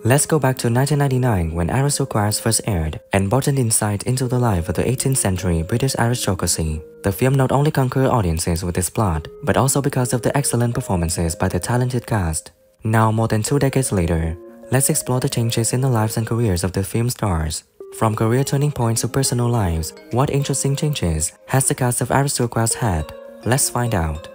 Let's go back to 1999 when Aristocrats first aired and brought an insight into the life of the 18th century British aristocracy. The film not only conquered audiences with its plot, but also because of the excellent performances by the talented cast. Now, more than 2 decades later, let's explore the changes in the lives and careers of the film stars. From career turning points to personal lives, what interesting changes has the cast of Aristocrats had? Let's find out.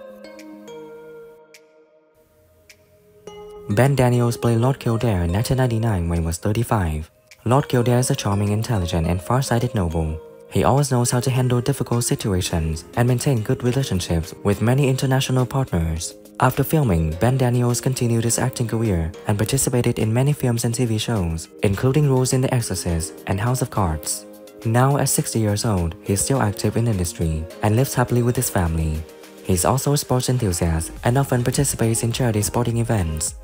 Ben Daniels played Lord Kildare in 1999 when he was 35. Lord Kildare is a charming, intelligent, and far-sighted noble. He always knows how to handle difficult situations and maintain good relationships with many international partners. After filming, Ben Daniels continued his acting career and participated in many films and TV shows, including roles in The Exorcist and House of Cards. Now, at 60 years old, he is still active in the industry and lives happily with his family. He is also a sports enthusiast and often participates in charity sporting events.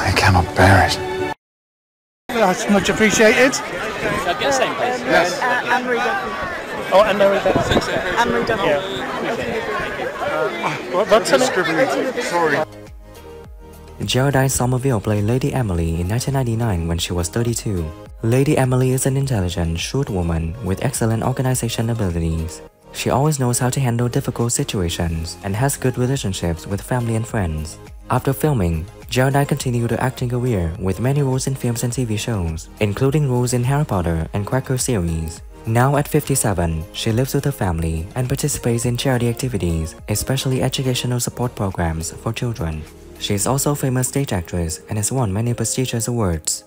I cannot bear it. That's much appreciated. Can I get a same, please? Yes. Anne-Marie Duffy. Oh, Anne-Marie Duffy. Anne-Marie Duffy. What's her name? Sorry. Jodine Somerville played Lady Emily in 1999 when she was 32. Lady Emily is an intelligent, shrewd woman with excellent organization abilities. She always knows how to handle difficult situations and has good relationships with family and friends. After filming, Jodine continued her acting career with many roles in films and TV shows, including roles in Harry Potter and Cracker series. Now at 57, she lives with her family and participates in charity activities, especially educational support programs for children. She is also a famous stage actress and has won many prestigious awards.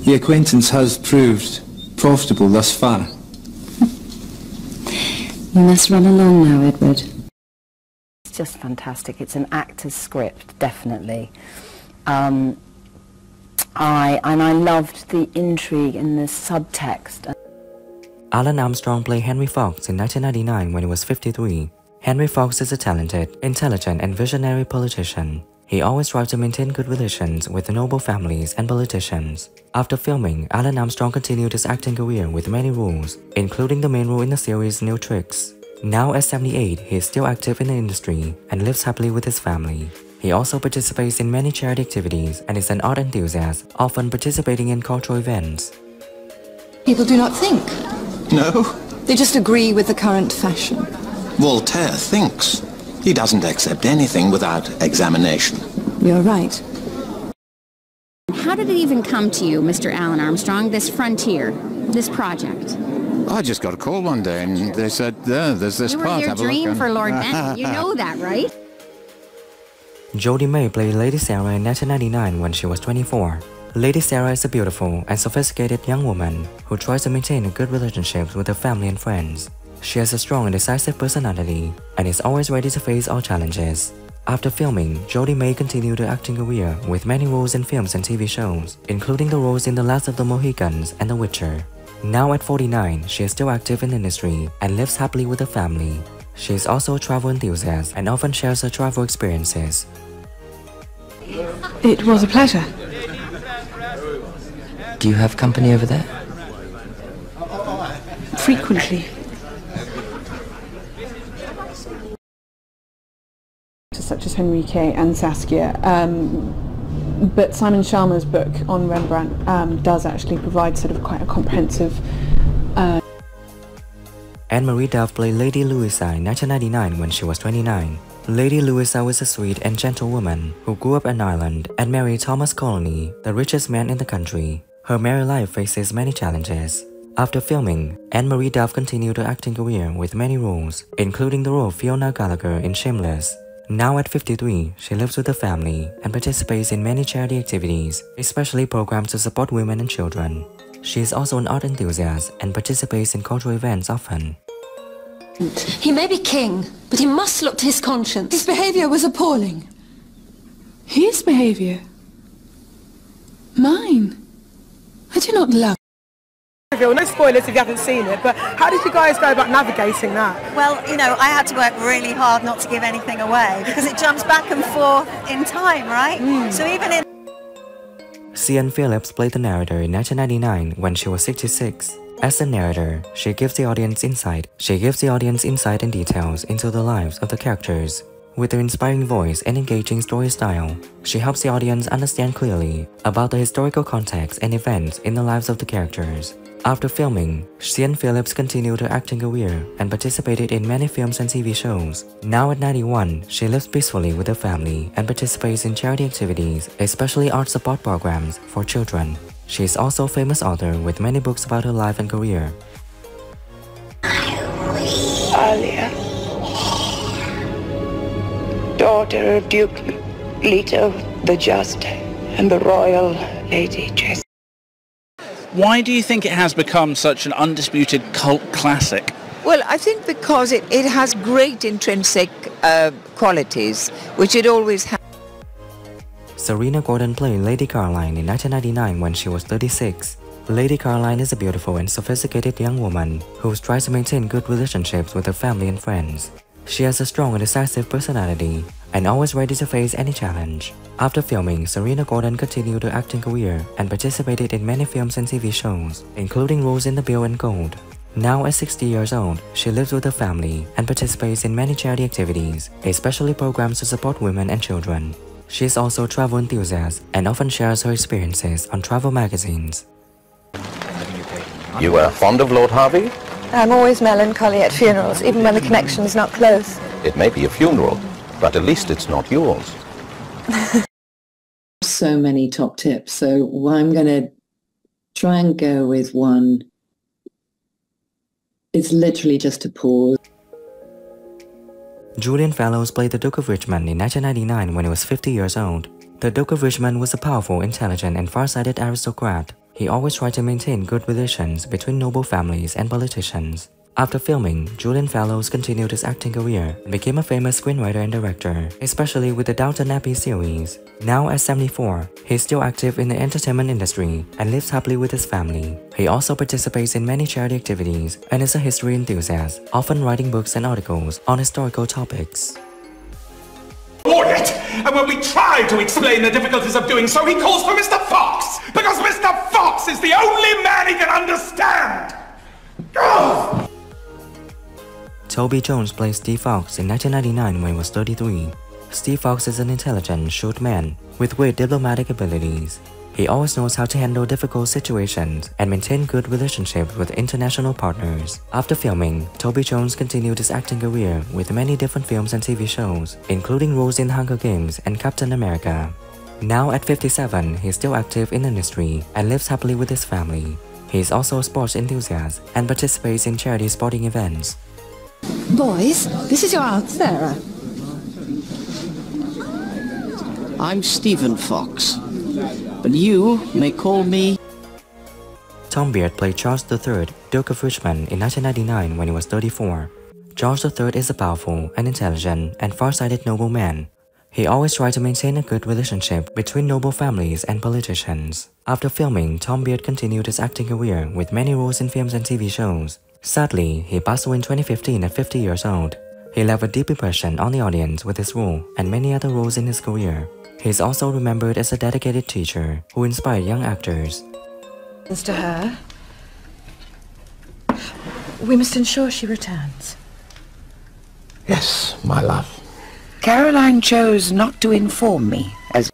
The acquaintance has proved profitable thus far. You must run along now, Edward. It's just fantastic. It's an actor's script, definitely. I loved the intrigue and the subtext. Alan Armstrong played Henry Fox in 1999 when he was 53. Henry Fox is a talented, intelligent, and visionary politician. He always tried to maintain good relations with noble families and politicians. After filming, Alan Armstrong continued his acting career with many roles, including the main role in the series New Tricks. Now at 78, he is still active in the industry and lives happily with his family. He also participates in many charity activities and is an art enthusiast, often participating in cultural events. People do not think. No. They just agree with the current fashion. Voltaire thinks. He doesn't accept anything without examination. You're right. How did it even come to you, Mr. Alan Armstrong, this frontier, this project? I just got a call one day and they said, there's this part. You were their dream for Lord Benton. You know that, right? Jodie May played Lady Sarah in 1999 when she was 24. Lady Sarah is a beautiful and sophisticated young woman who tries to maintain a good relationship with her family and friends. She has a strong and decisive personality and is always ready to face all challenges. After filming, Jodie May continued her acting career with many roles in films and TV shows, including the roles in The Last of the Mohicans and The Witcher. Now at 49, she is still active in the industry and lives happily with her family. She is also a travel enthusiast and often shares her travel experiences. It was a pleasure. Do you have company over there? Frequently. Such as Henrique and Saskia, but Simon Sharma's book on Rembrandt does actually provide sort of quite a comprehensive. Anne-Marie Duff played Lady Louisa in 1999 when she was 29. Lady Louisa was a sweet and gentle woman who grew up in Ireland and married Thomas Colony, the richest man in the country. Her married life faces many challenges. After filming, Anne-Marie Duff continued her acting career with many roles, including the role of Fiona Gallagher in Shameless. Now at 53, she lives with her family and participates in many charity activities, especially programs to support women and children. She is also an art enthusiast and participates in cultural events often. He may be king, but he must look to his conscience. His behavior was appalling. His behavior? Mine? I do not love. No spoilers if you haven't seen it, but how did you guys go about navigating that? Well, you know, I had to work really hard not to give anything away because it jumps back and forth in time, right? So even in... Sian Phillips played the narrator in 1999 when she was 66. As the narrator, she gives the audience insight and details into the lives of the characters. With her inspiring voice and engaging story style, she helps the audience understand clearly about the historical context and events in the lives of the characters. After filming, Sian Phillips continued her acting career and participated in many films and TV shows. Now at 91, she lives peacefully with her family and participates in charity activities, especially art support programs for children. She is also a famous author with many books about her life and career. Alia, daughter of Duke Leto the Just and the Royal Lady Jess. Why do you think it has become such an undisputed cult classic? Well, I think because it has great intrinsic qualities, which it always has. Serena Gordon played Lady Caroline in 1999 when she was 36. Lady Caroline is a beautiful and sophisticated young woman who tries to maintain good relationships with her family and friends. She has a strong and decisive personality and always ready to face any challenge. After filming, Serena Gordon continued her acting career and participated in many films and TV shows, including roles in The Bill and Gold. Now at 60 years old, she lives with her family and participates in many charity activities, especially programs to support women and children. She is also a travel enthusiast and often shares her experiences on travel magazines. You were fond of Lord Harvey? I'm always melancholy at funerals, even when the connection's not close. It may be a funeral, but at least it's not yours. So many top tips, so I'm going to try and go with one. It's literally just a pause. JulianFellows played the Duke of Richmond in 1999 when he was 50 years old. The Duke of Richmond was a powerful, intelligent, and far-sighted aristocrat. He always tried to maintain good relations between noble families and politicians. After filming, JulianFellows continued his acting career and became a famous screenwriter and director, especially with the Downton Abbey series. Now at 74, he is still active in the entertainment industry and lives happily with his family. He also participates in many charity activities and is a history enthusiast, often writing books and articles on historical topics. Audit, and when we try to explain the difficulties of doing so, he calls for Mr. Fox, because Mr. Fox is the only man he can understand! Ugh! Toby Jones played Steve Fox in 1999 when he was 33. Steve Fox is an intelligent, shrewd man with great diplomatic abilities. He always knows how to handle difficult situations and maintain good relationships with international partners. After filming, Toby Jones continued his acting career with many different films and TV shows, including roles in Hunger Games and Captain America. Now at 57, he is still active in the industry and lives happily with his family. He is also a sports enthusiast and participates in charity sporting events. Boys, this is your Aunt Sarah. I'm Stephen Fox, but you may call me... Tom Beard played Charles III, Duke of Richmond in 1999 when he was 34. Charles III is a powerful, and intelligent, and far-sighted nobleman. He always tried to maintain a good relationship between noble families and politicians. After filming, Tom Beard continued his acting career with many roles in films and TV shows. Sadly, he passed away in 2015 at 50 years old. He left a deep impression on the audience with his role and many other roles in his career. He is also remembered as a dedicated teacher who inspired young actors. To her, we must ensure she returns. Yes, my love. Caroline chose not to inform me as...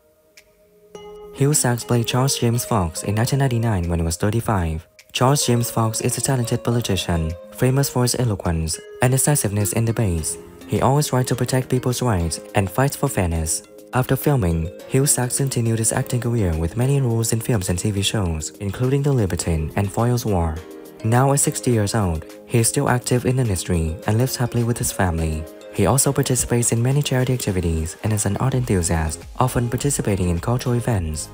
Hugh Sachs played Charles James Fox in 1999 when he was 35. Charles James Fox is a talented politician, famous for his eloquence and decisiveness in debates. He always tries to protect people's rights and fights for fairness. After filming, Hugh Sachs continued his acting career with many roles in films and TV shows, including The Libertine and Foyle's War. Now at 60 years old, he is still active in the industry and lives happily with his family. He also participates in many charity activities and is an art enthusiast, often participating in cultural events.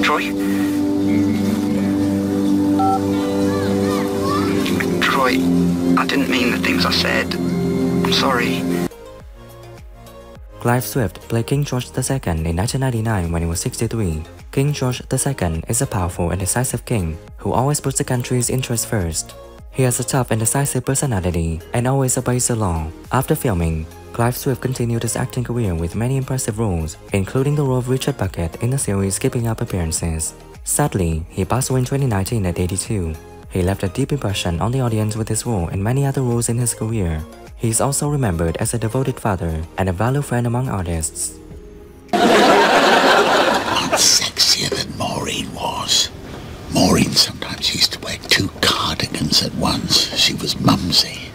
Troy? Troy, I didn't mean the things I said. I'm sorry. Clive Swift played King George II in 1999 when he was 63. King George II is a powerful and decisive king who always puts the country's interests first. He has a tough and decisive personality and always obeys the law. After filming, Clive Swift continued his acting career with many impressive roles, including the role of Richard Bucket in the series Keeping Up Appearances. Sadly, he passed away in 2019 at 82. He left a deep impression on the audience with his role and many other roles in his career. He is also remembered as a devoted father and a valued friend among artists. Not sexier than Maureen was. Maureen sometimes used to wear 2 cardigans at once. She was mumsy.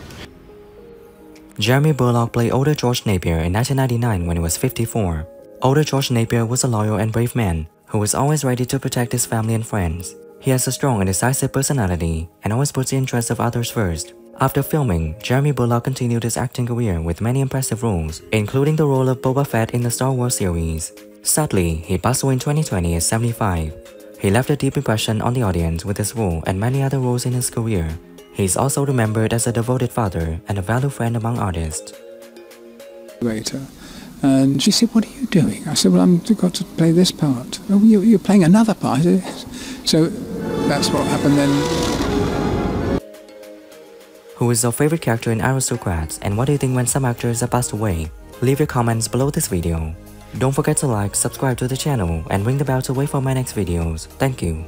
Jeremy Bullock played older George Napier in 1999 when he was 54. Older George Napier was a loyal and brave man who was always ready to protect his family and friends. He has a strong and decisive personality and always puts the interests of others first. After filming, Jeremy Bullock continued his acting career with many impressive roles, including the role of Boba Fett in the Star Wars series. Sadly, he passed away in 2020 at 75. He left a deep impression on the audience with his role and many other roles in his career. He is also remembered as a devoted father and a valued friend among artists. And she said, "What are you doing?" I said, "Well, I've got to play this part." "Oh, you're playing another part?" So that's what happened then. Who is your favorite character in Aristocrats, and what do you think when some actors have passed away? Leave your comments below this video. Don't forget to like, subscribe to the channel, and ring the bell to wait for my next videos. Thank you.